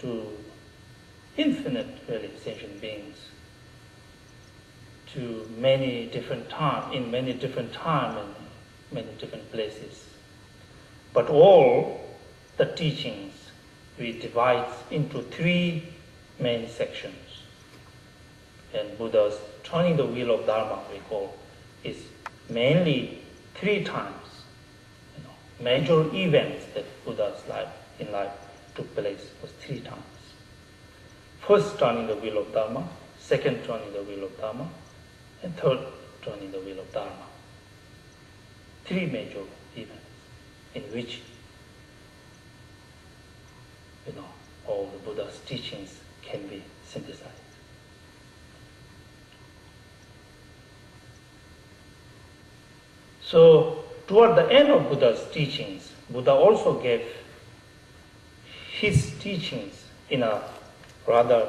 to infinite, really, sentient beings, to many different times, in many different times and many different places. But all the teachings we divide into three main sections. And Buddha's turning the wheel of Dharma, we call, is mainly three times. Major events that Buddha's life took place was three times. First, turning the wheel of Dharma. Second, turning the wheel of Dharma. And third, turning the wheel of Dharma. Three major events in which all the Buddha's teachings can be synthesized. So, toward the end of Buddha's teachings, Buddha also gave his teachings in a rather,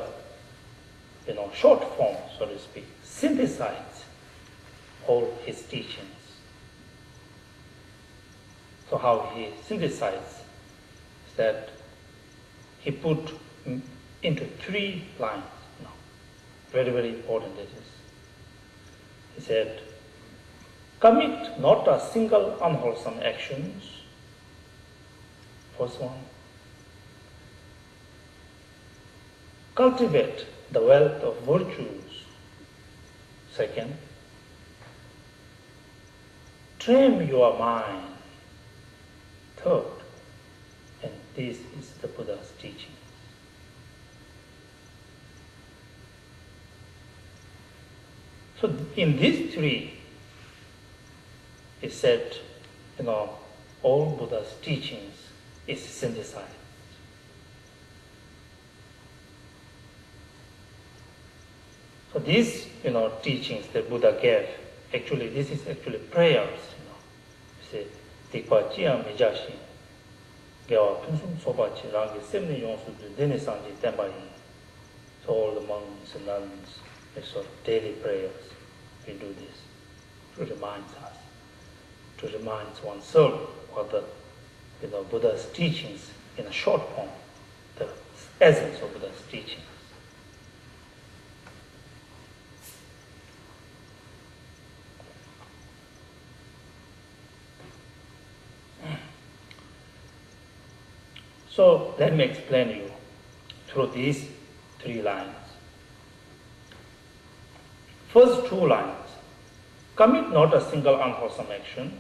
short form, so to speak, synthesized all his teachings. So how he synthesized is that he put into three lines. Very, very important it is. He said, commit not a single unwholesome actions. First one. Cultivate the wealth of virtues. Second. Train your mind. Third. And this is the Buddha's teaching. So in these three, he said, all Buddha's teachings is synthesized. So these, teachings that Buddha gave, actually, this is actually prayers. You say, Tikpa Mijashin, Gyawa Punsum Sobachi, Rangi Semni Yonsu, Dene Sanji Tembayin. So all the monks and nuns, it's sort of daily prayers. We do this to remind us, to remind oneself what the Buddha's teachings in a short form, the essence of Buddha's teachings. So let me explain you through these three lines. First two lines, commit not a single unwholesome action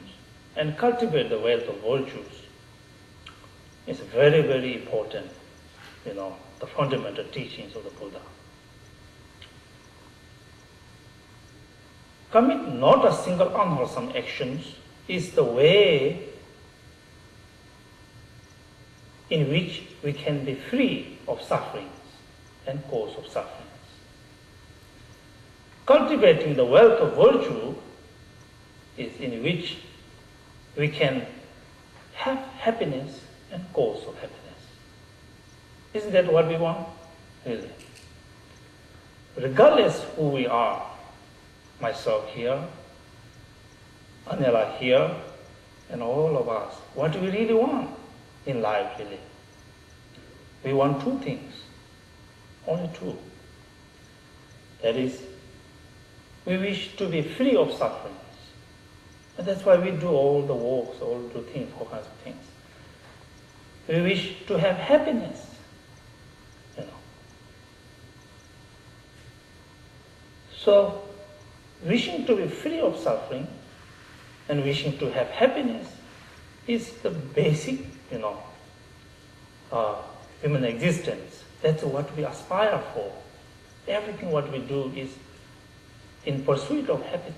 and cultivate the wealth of virtues. It's very, very important, the fundamental teachings of the Buddha. Commit not a single unwholesome actions is the way in which we can be free of sufferings and cause of sufferings. Cultivating the wealth of virtue is in which we can have happiness and cause of happiness. Isn't that what we want? Really. Regardless who we are, myself here, Anela here, and all of us, what do we really want in life, really? We want two things, only two. That is, we wish to be free of sufferings. And that's why we do all the walks, all the things, all kinds of things. We wish to have happiness, So, wishing to be free of suffering and wishing to have happiness is the basic, human existence. That's what we aspire for. Everything what we do is in pursuit of happiness.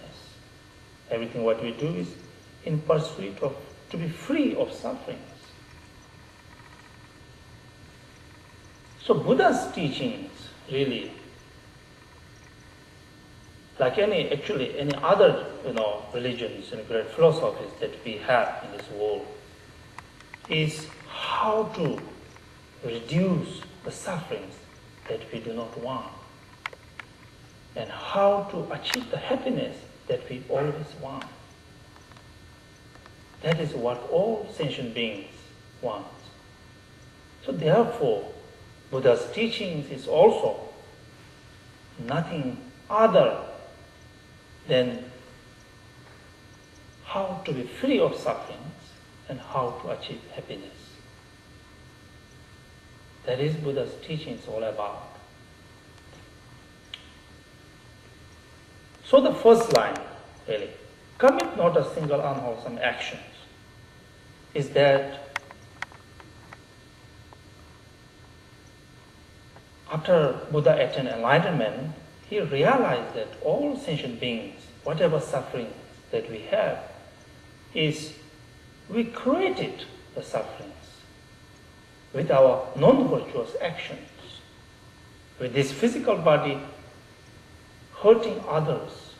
Everything what we do is in pursuit of to be free of sufferings. So Buddha's teachings really, like any other religions and great philosophies that we have in this world, is how to reduce the sufferings that we do not want, and how to achieve the happiness that we always want. That is what all sentient beings want. So therefore, Buddha's teachings is also nothing other than how to be free of sufferings and how to achieve happiness. That is Buddha's teachings all about. So the first line, really, commit not a single unwholesome actions, is that after Buddha attained enlightenment, he realized that all sentient beings, whatever sufferings that we have, is we created the sufferings with our non-virtuous actions, with this physical body hurting others,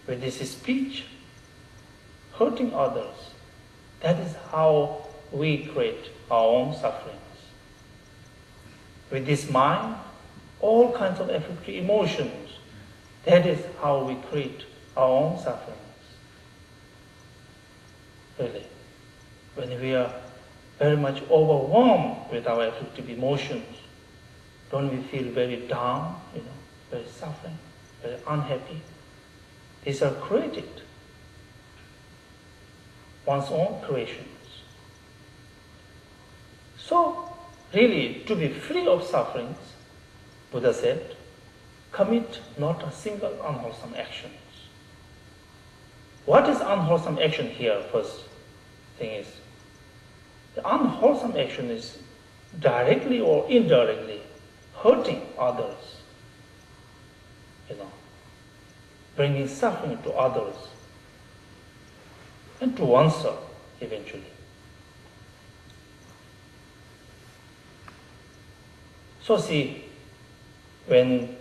with this speech hurting others. That is how we create our own sufferings. With this mind, all kinds of afflictive emotions, that is how we create our own sufferings. Really, when we are very much overwhelmed with our afflictive emotions, don't we feel very down, very suffering, very unhappy? These are created, one's own creations. So, really, to be free of sufferings, Buddha said, commit not a single unwholesome actions. What is unwholesome action here? First thing is, the unwholesome action is directly or indirectly hurting others, bringing suffering to others and to oneself eventually. So see, when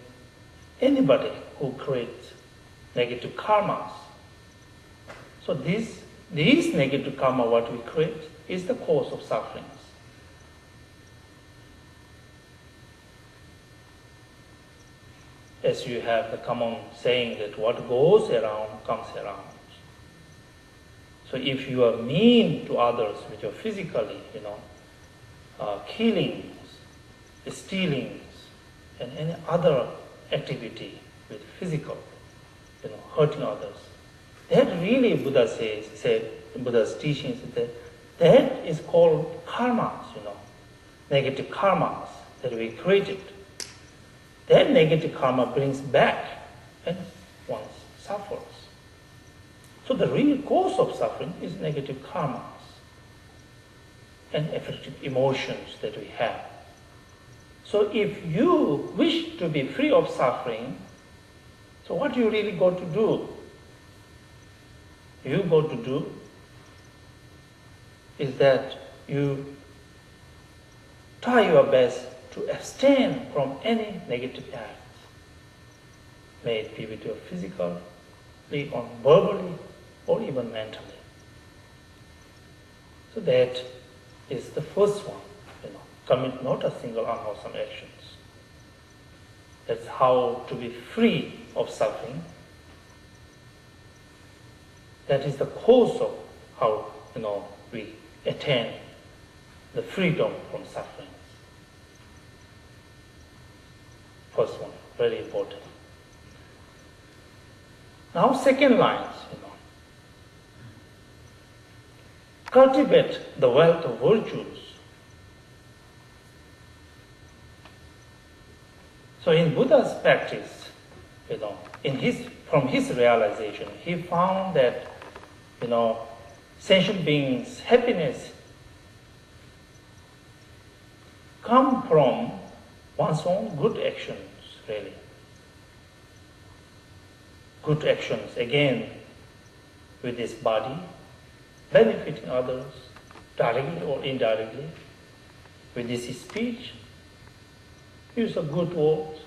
anybody who creates negative karmas, so these negative karma what we create is the cause of sufferings. As you have the common saying that what goes around comes around. So if you are mean to others with your physically, killings, stealings, and any other activity with physical, hurting others, that really Buddha said Buddha's teachings that is called karmas, negative karmas that we created. That negative karma brings back and one suffers. So the real cause of suffering is negative karmas and afflictive emotions that we have. So if you wish to be free of suffering, so what you really got to do? You got to do is that you try your best to abstain from any negative acts, may it be with your physically or verbally or even mentally. So that is the first one, commit not a single unwholesome actions. That's how to be free of suffering. That is the cause of how we attain the freedom from suffering. First one, very important. Now second lines, cultivate the wealth of virtues. So in Buddha's practice, from his realization, he found that, sentient beings' happiness come from one's own good actions, really. Good actions, again, with this body, benefiting others, directly or indirectly, with this speech, use of good words,